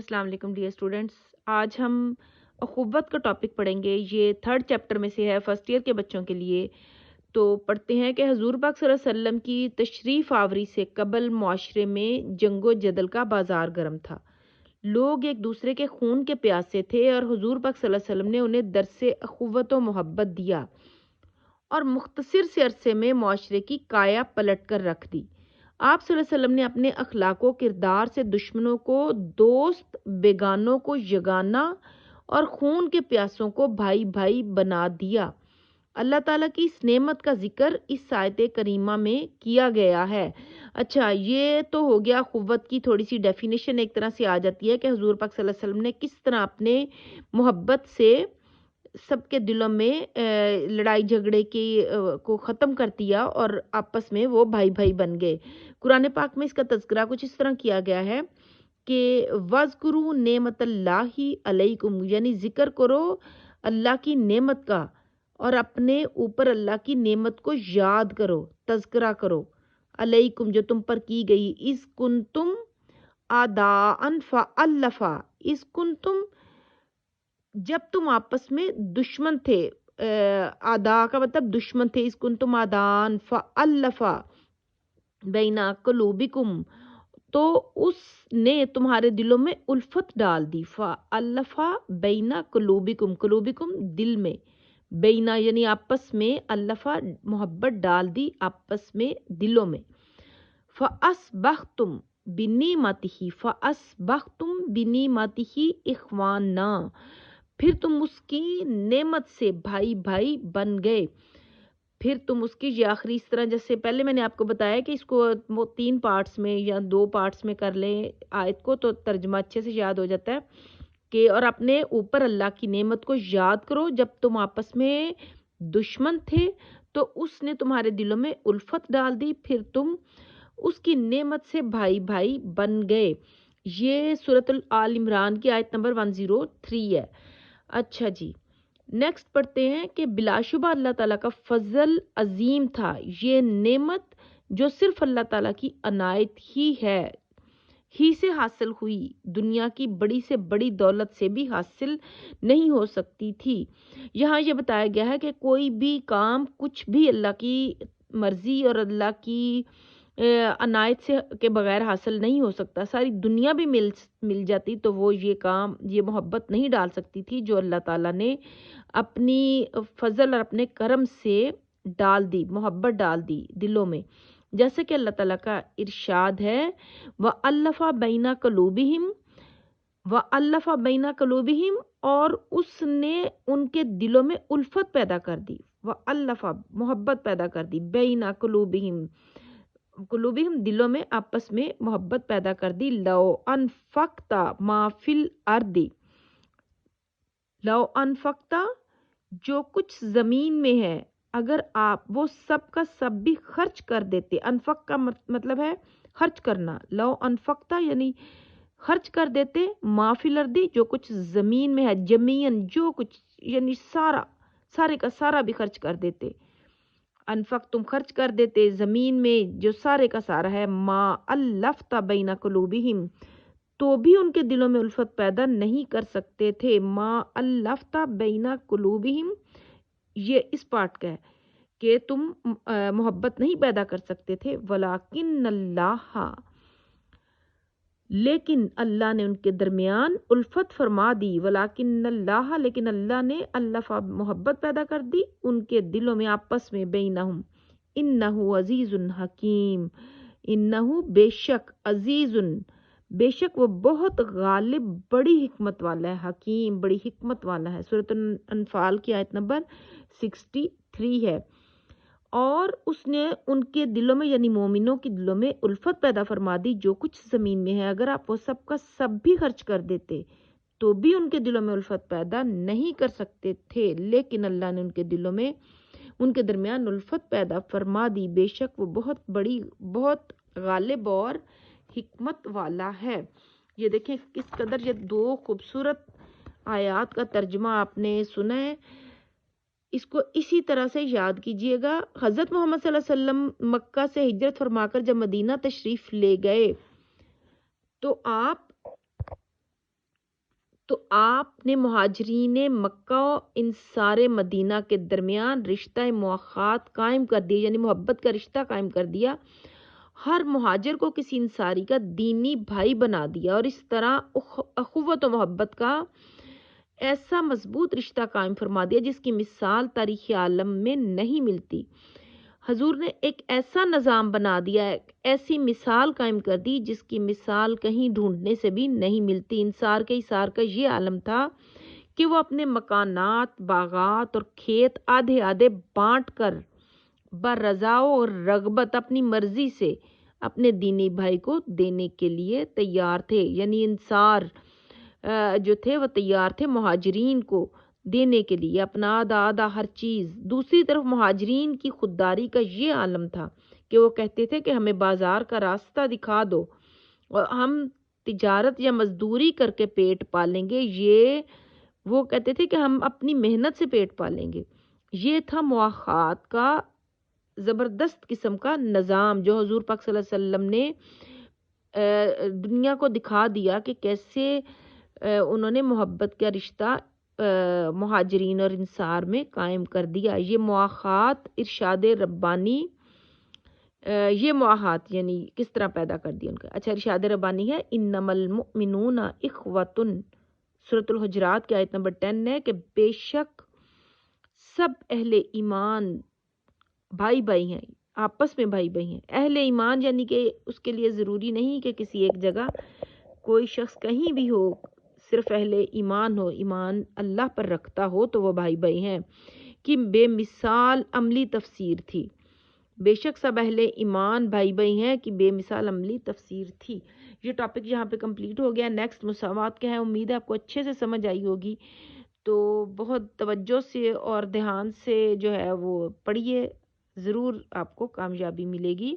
अस्सलाम वालेकुम dear students. आज हम अखुवत का टॉपिक पढ़ेंगे। ये 3rd चैप्टर में से है, फर्स्ट ईयर के बच्चों के लिए। तो पढ़ते हैं कि हजूर पाक सल्लल्लाहु अलैहि वसल्लम की तशरीफ़ आवरी से कबल मुआशरे में जंगो जदल का बाजार गर्म था। लोग एक दूसरे के खून के प्यासे थे और हजूर पाक सल्लल्लाहु अलैहि वसल्लम ने उन्हें दरसे अखुवत व मोहब्बत दिया और मुख्तसर से अरसे में मुआशरे की काया पलट कर रख दी। आप सल्लल्लाहु अलैहि वसल्लम ने अपने अखलाको किरदार से दुश्मनों को दोस्त, बेगानों को यगाना और खून के प्यासों को भाई भाई बना दिया। अल्लाह ताला की इस नेमत का जिक्र इस आयत करीमा में किया गया है। अच्छा, ये तो हो गया क़ुव्वत की थोड़ी सी डेफिनेशन, एक तरह से आ जाती है कि हुजूर पाक सल्लल्लाहु अलैहि वसल्लम ने किस तरह अपने मोहब्बत से सबके दिलों में लड़ाई झगड़े की को ख़त्म कर दिया और आपस में वो भाई भाई बन गए। कुरान पाक में इसका तज़किरा कुछ इस तरह किया गया है कि वज़कुरू नेमतल्लाहि अलैकुम, यानी ज़िक्र करो अल्लाह की नेमत का और अपने ऊपर अल्लाह की नेमत को याद करो, तज़किरा करो। अलैकुम, जो तुम पर की गई। इस कुंतुम आदाअन फ़अल्लफ़ा, इस कुंतुम, जब तुम आपस में दुश्मन थे। आदा का मतलब दुश्मन थे। इस कुंतुम आदान फ़अल्लफ़ा बैना कुलूबिकुम, तो उसने तुम्हारे दिलों में उल्फत डाल दी। फ़अल्लफ़ा बैना कुलूबिकुम, कुलूबिकुम दिल में, बैना यानी आपस में, अल्लफ़ा मोहब्बत डाल दी आपस में, दिलों में। फ़अस्बहतुम बिनिमतिही, फ़अस्बहतुम बिनिमतिही इख्वाना, फिर तुम उसकी नेमत से भाई भाई बन गए। फिर तुम उसकी, ये आखिरी इस तरह, जैसे पहले मैंने आपको बताया कि इसको वो 3 पार्ट्स में या 2 पार्ट्स में कर लें आयत को, तो तर्जमा अच्छे से याद हो जाता है कि और अपने ऊपर अल्लाह की नेमत को याद करो। जब तुम आपस में दुश्मन थे तो उसने तुम्हारे दिलों में उल्फत डाल दी, फिर तुम उसकी नेमत से भाई भाई बन गए। ये सूरतुल आल इमरान की आयत नंबर 103 है। अच्छा जी, नेक्स्ट पढ़ते हैं कि बिलाशुबा अल्लाह ताला का फजल अजीम था। ये नेमत जो सिर्फ अल्लाह ताला की अनायत ही से हासिल हुई, दुनिया की बड़ी से बड़ी दौलत से भी हासिल नहीं हो सकती थी। यहाँ ये बताया गया है कि कोई भी काम कुछ भी अल्लाह की मर्जी और अल्लाह की अनायत से के बगैर हासिल नहीं हो सकता। सारी दुनिया भी मिल जाती तो वो ये काम, ये मोहब्बत नहीं डाल सकती थी जो अल्लाह ताला ने अपनी फजल और अपने करम से डाल दी, मोहब्बत डाल दी दिलों में। जैसे कि अल्लाह ताला का इरशाद है, व अल्लफ़ा बैना कलूबिहिम, व अल्लफ़ा बैना कलूबिहिम, और उसने उनके दिलों में उल्फत पैदा कर दी। व अल्लफ़ा मोहब्बत पैदा कर दी, बैना कलूबिहिम, कुलूबिहिम दिलों में आपस में मोहब्बत पैदा कर दी। लो अनफक्ता माफिल अर्दी, लो अनफक्ता, जो कुछ जमीन में है, अगर आप वो सब का सब भी खर्च कर देते। अनफक का मतलब है खर्च करना। लो अनफक्ता यानी खर्च कर देते, माफिल अर्दी, जो कुछ जमीन में है, जमीन जो कुछ यानी सारा, सारे का सारा भी खर्च कर देते। अनफक तुम खर्च कर देते जमीन में जो सारे का सारा है। मा अल्लफ्ता बैना कुलूबिहिम, तो भी उनके दिलों में उल्फत पैदा नहीं कर सकते थे। मा अल्लफ्ता बैना कुलूबिहिम, ये इस पार्ट का है कि तुम मोहब्बत नहीं पैदा कर सकते थे। वलाकिन अल्लाह, लेकिन अल्लाह ने उनके दरमियान उल्फत फरमा दी। वलाकिन अल्लाह, लेकिन अल्लाह ने अल्लाह मोहब्बत पैदा कर दी उनके दिलों में आपस में। बैनहुम इन्नहु अजीजुन हकीम, इन्नहु बेशक, अजीजुन बेशक वो बहुत गालिब, बड़ी हिकमत वाला है। हकीम बड़ी हिकमत वाला है। सूरत अनफाल की आयत नंबर 63 है। और उसने उनके दिलों में यानी मोमिनों के दिलों में उल्फत पैदा फरमा दी जो कुछ ज़मीन में है। अगर आप वो सब का सब भी खर्च कर देते तो भी उनके दिलों में उल्फत पैदा नहीं कर सकते थे, लेकिन अल्लाह ने उनके दिलों में, उनके दरमियान उल्फत पैदा फरमा दी। बेशक वो बहुत बड़ी, बहुत गालिब और हिकमत वाला है। ये देखें किस कदर ये 2 खूबसूरत आयात का तर्जुमा आपने सुना है। इसको इसी तरह से याद कीजिएगा। हज़रत मोहम्मद सल्लल्लाहु अलैहि वसल्लम मक्का से हिजरत फरमाकर जब मदीना तशरीफ़ ले गए तो आप تو آپ نے مہاجرین مکہ و انصار مدینہ کے درمیان رشتہ مواخات قائم کر دیا، یعنی محبت کا رشتہ قائم کر دیا، ہر مہاجر کو کسی انصاری کا دینی بھائی بنا دیا، اور اس طرح اخوت و محبت کا ایسا مضبوط رشتہ قائم فرما دیا جس کی مثال تاریخ عالم میں نہیں ملتی۔ حضور نے ایک ایسا نظام بنا دیا، ایک ایسی مثال قائم کر دی جس کی مثال کہیں ڈھونڈنے سے بھی نہیں ملتی۔ انصار کے اثار کا یہ عالم تھا کہ وہ اپنے مکانات، باغات اور کھیت آدھے آدھے بانٹ کر برضا اور رغبت اپنی مرضی سے اپنے دینی بھائی کو دینے کے لیے تیار تھے، یعنی انصار جو تھے وہ تیار تھے مہاجرین کو دینے کے لیے اپنا آدھا آدھا ہر چیز۔ دوسری طرف مہاجرین کی خودداری کا یہ عالم تھا کہ وہ کہتے تھے کہ ہمیں بازار کا راستہ دکھا دو اور ہم تجارت یا مزدوری کر کے پیٹ پالیں گے، یہ وہ کہتے تھے کہ ہم اپنی محنت سے پیٹ پالیں گے۔ یہ تھا مواخات کا زبردست قسم کا نظام جو حضور پاک صلی اللہ علیہ وسلم نے دنیا کو دکھا دیا کہ کیسے انہوں نے محبت کا رشتہ مہاجرین اور انصار میں قائم کر دیا۔ یہ مواخات ارشاد ربانی، یہ مواخات یعنی کس طرح پیدا کر دیا ان کا۔ اچھا، ارشاد ربانی ہے انما المؤمنون اخوۃ، سورۃ الحجرات کی آیت نمبر 10 ہے کہ بے شک سب اہل ایمان بھائی بھائی ہیں، آپس میں بھائی بھائی ہیں۔ اہل ایمان یعنی کہ اس کے لیے ضروری نہیں کہ کسی ایک جگہ کوئی شخص کہیں بھی ہو، صرف اہل ایمان ہو، ایمان اللہ پر رکھتا ہو تو وہ بھائی بھائی ہیں، کہ بے مثال عملی تفسیر تھی۔ بے شک سب اہل ایمان بھائی بھائی ہیں کہ بے مثال عملی تفسیر تھی۔ یہ ٹاپک یہاں پہ کمپلیٹ ہو گیا۔ نیکسٹ مساوات کا ہے، امید ہے آپ کو اچھے سے سمجھ آئی ہوگی، تو بہت توجہ سے اور دھیان سے جو ہے وہ پڑھیے، ضرور آپ کو کامیابی ملے گی۔